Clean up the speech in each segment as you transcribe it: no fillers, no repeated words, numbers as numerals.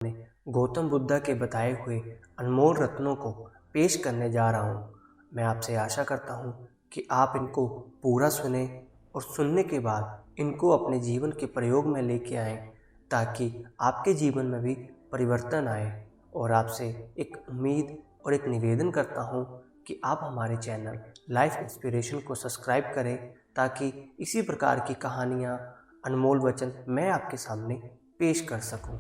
मैं गौतम बुद्ध के बताए हुए अनमोल रत्नों को पेश करने जा रहा हूँ। मैं आपसे आशा करता हूँ कि आप इनको पूरा सुने और सुनने के बाद इनको अपने जीवन के प्रयोग में लेके आएं, ताकि आपके जीवन में भी परिवर्तन आए। और आपसे एक उम्मीद और एक निवेदन करता हूँ कि आप हमारे चैनल लाइफ इंस्पिरेशन को सब्सक्राइब करें, ताकि इसी प्रकार की कहानियाँ, अनमोल वचन मैं आपके सामने पेश कर सकूँ।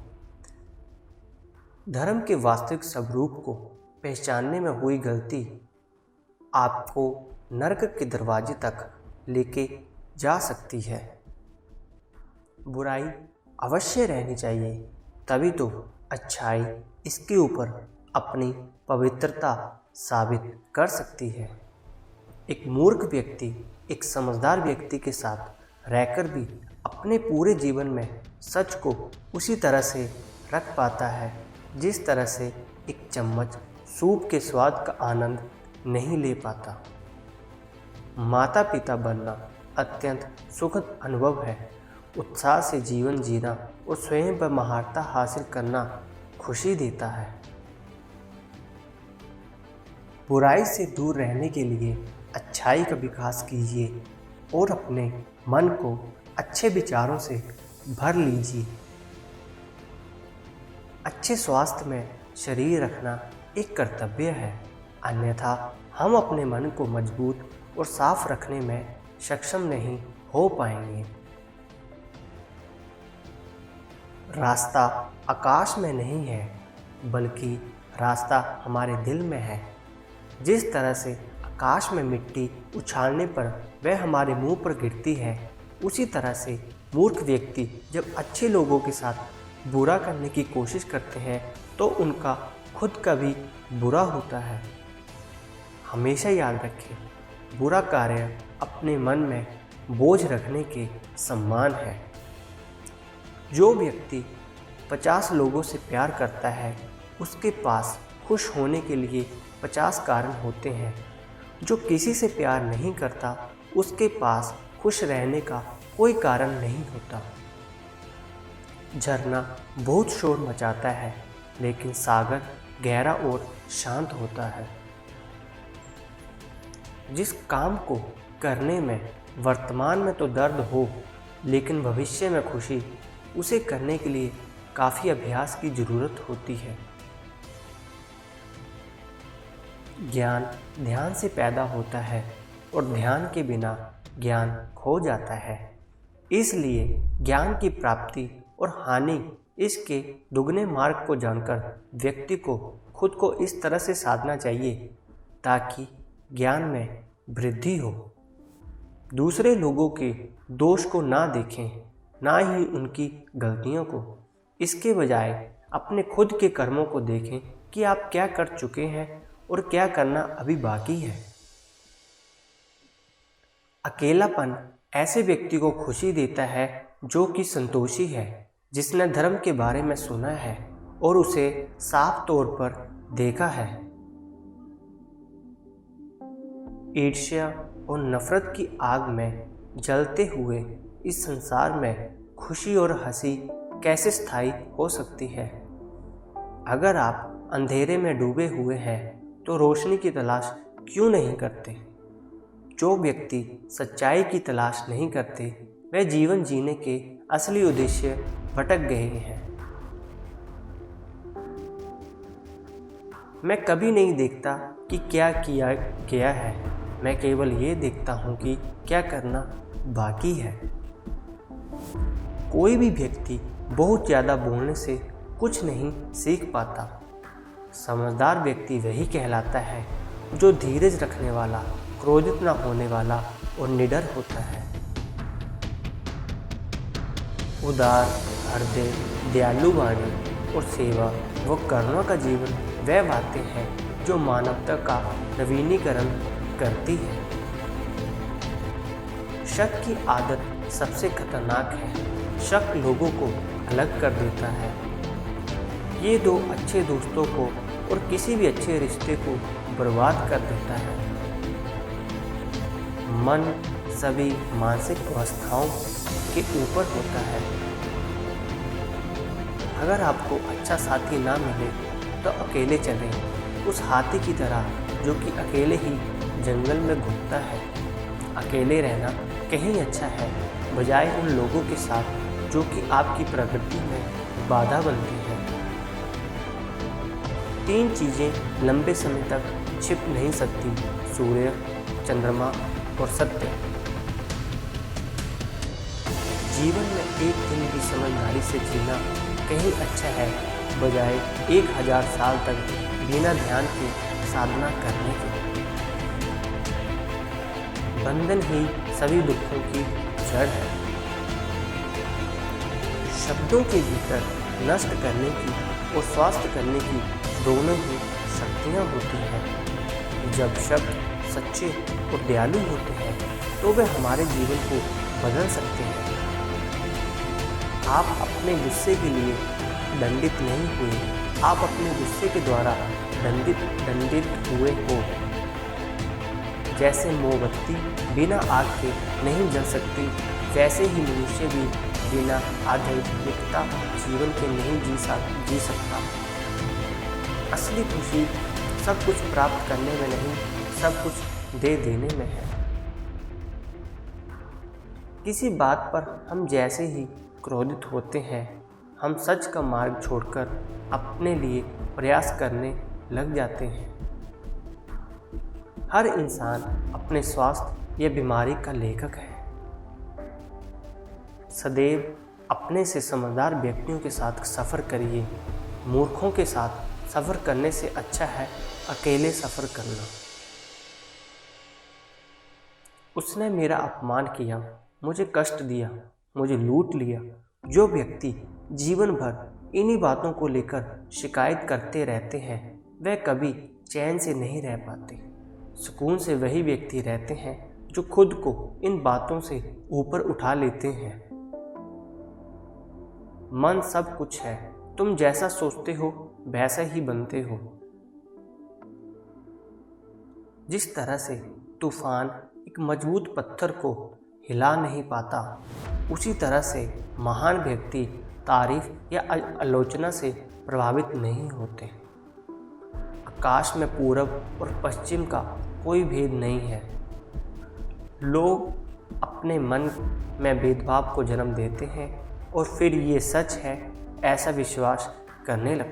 धर्म के वास्तविक स्वरूप को पहचानने में हुई गलती आपको नरक के दरवाजे तक लेके जा सकती है। बुराई अवश्य रहनी चाहिए, तभी तो अच्छाई इसके ऊपर अपनी पवित्रता साबित कर सकती है। एक मूर्ख व्यक्ति एक समझदार व्यक्ति के साथ रहकर भी अपने पूरे जीवन में सच को उसी तरह से रख पाता है जिस तरह से एक चम्मच सूप के स्वाद का आनंद नहीं ले पाता। माता पिता बनना अत्यंत सुखद अनुभव है। उत्साह से जीवन जीना और स्वयं पर महारता हासिल करना खुशी देता है। बुराई से दूर रहने के लिए अच्छाई का विकास कीजिए और अपने मन को अच्छे विचारों से भर लीजिए। अच्छे स्वास्थ्य में शरीर रखना एक कर्तव्य है, अन्यथा हम अपने मन को मजबूत और साफ रखने में सक्षम नहीं हो पाएंगे। रास्ता आकाश में नहीं है, बल्कि रास्ता हमारे दिल में है। जिस तरह से आकाश में मिट्टी उछालने पर वह हमारे मुंह पर गिरती है, उसी तरह से मूर्ख व्यक्ति जब अच्छे लोगों के साथ बुरा करने की कोशिश करते हैं तो उनका खुद का भी बुरा होता है। हमेशा याद रखें, बुरा कार्य अपने मन में बोझ रखने के समान है। जो व्यक्ति 50 लोगों से प्यार करता है, उसके पास खुश होने के लिए 50 कारण होते हैं। जो किसी से प्यार नहीं करता, उसके पास खुश रहने का कोई कारण नहीं होता। झरना बहुत शोर मचाता है, लेकिन सागर गहरा और शांत होता है। जिस काम को करने में वर्तमान में तो दर्द हो, लेकिन भविष्य में खुशी, उसे करने के लिए काफ़ी अभ्यास की ज़रूरत होती है। ज्ञान ध्यान से पैदा होता है और ध्यान के बिना ज्ञान खो जाता है। इसलिए ज्ञान की प्राप्ति और हानि इसके दुगने मार्ग को जानकर व्यक्ति को खुद को इस तरह से साधना चाहिए ताकि ज्ञान में वृद्धि हो। दूसरे लोगों के दोष को ना देखें, ना ही उनकी गलतियों को। इसके बजाय अपने खुद के कर्मों को देखें कि आप क्या कर चुके हैं और क्या करना अभी बाकी है। अकेलापन ऐसे व्यक्ति को खुशी देता है जो कि संतोषी है, जिसने धर्म के बारे में सुना है और उसे साफ तौर पर देखा है। ईर्ष्या और नफरत की आग में जलते हुए इस संसार में खुशी और हंसी कैसे स्थायी हो सकती है। अगर आप अंधेरे में डूबे हुए हैं तो रोशनी की तलाश क्यों नहीं करते। जो व्यक्ति सच्चाई की तलाश नहीं करते, वह जीवन जीने के असली उद्देश्य भटक गए हैं। मैं कभी नहीं देखता कि क्या किया गया है, मैं केवल ये देखता हूँ कि क्या करना बाकी है। कोई भी व्यक्ति बहुत ज़्यादा बोलने से कुछ नहीं सीख पाता। समझदार व्यक्ति वही कहलाता है जो धीरज रखने वाला, क्रोधित न होने वाला और निडर होता है। उदार हृदय, दयालु वाणी और सेवा व करुणा का जीवन वह बातें हैं जो मानवता का नवीनीकरण करती है। शक की आदत सबसे खतरनाक है। शक लोगों को अलग कर देता है। ये दो अच्छे दोस्तों को और किसी भी अच्छे रिश्ते को बर्बाद कर देता है। मन सभी मानसिक अवस्थाओं के ऊपर होता है। अगर आपको अच्छा साथी ना मिले तो अकेले चलें, उस हाथी की तरह जो कि अकेले ही जंगल में घूमता है। अकेले रहना कहीं अच्छा है, बजाय उन लोगों के साथ जो कि आपकी प्रगति में बाधा बनती हैं। 3 चीज़ें लंबे समय तक छिप नहीं सकती: सूर्य, चंद्रमा और सत्य। जीवन में एक दिन की समझदारी से जीना कहीं अच्छा है, बजाय 1000 साल तक बिना ध्यान के साधना करने के। बंधन ही सभी दुखों की जड़ है। शब्दों के भीतर नष्ट करने की और स्वास्थ्य करने की दोनों ही शक्तियाँ होती हैं। जब शब्द सच्चे और दयालु होते हैं तो वे हमारे जीवन को बदल सकते हैं। आप अपने गुस्से के लिए दंडित नहीं हुए, आप अपने गुस्से के द्वारा दंडित हुए हो। जैसे मोमबत्ती बिना आग के नहीं जल सकती, वैसे ही मनुष्य भी बिना आध्यात्मिकता जीवन के नहीं जी सकता। असली खुशी सब कुछ प्राप्त करने में नहीं, सब कुछ दे देने में है। किसी बात पर हम जैसे ही क्रोधित होते हैं, हम सच का मार्ग छोड़कर अपने लिए प्रयास करने लग जाते हैं। हर इंसान अपने स्वास्थ्य या बीमारी का लेखक है। सदैव अपने से समझदार व्यक्तियों के साथ सफ़र करिए। मूर्खों के साथ सफ़र करने से अच्छा है अकेले सफ़र करना। उसने मेरा अपमान किया, मुझे कष्ट दिया, मुझे लूट लिया। जो व्यक्ति जीवन भर इन्हीं बातों को लेकर शिकायत करते रहते हैं, वह कभी चैन से नहीं रह पाते। सुकून से वही व्यक्ति रहते हैं जो खुद को इन बातों से ऊपर उठा लेते हैं। मन सब कुछ है, तुम जैसा सोचते हो वैसा ही बनते हो। जिस तरह से तूफान एक मजबूत पत्थर को हिला नहीं पाता, उसी तरह से महान व्यक्ति तारीफ या आलोचना से प्रभावित नहीं होते। आकाश में पूरब और पश्चिम का कोई भेद नहीं है। लोग अपने मन में भेदभाव को जन्म देते हैं और फिर ये सच है ऐसा विश्वास करने लगते हैं।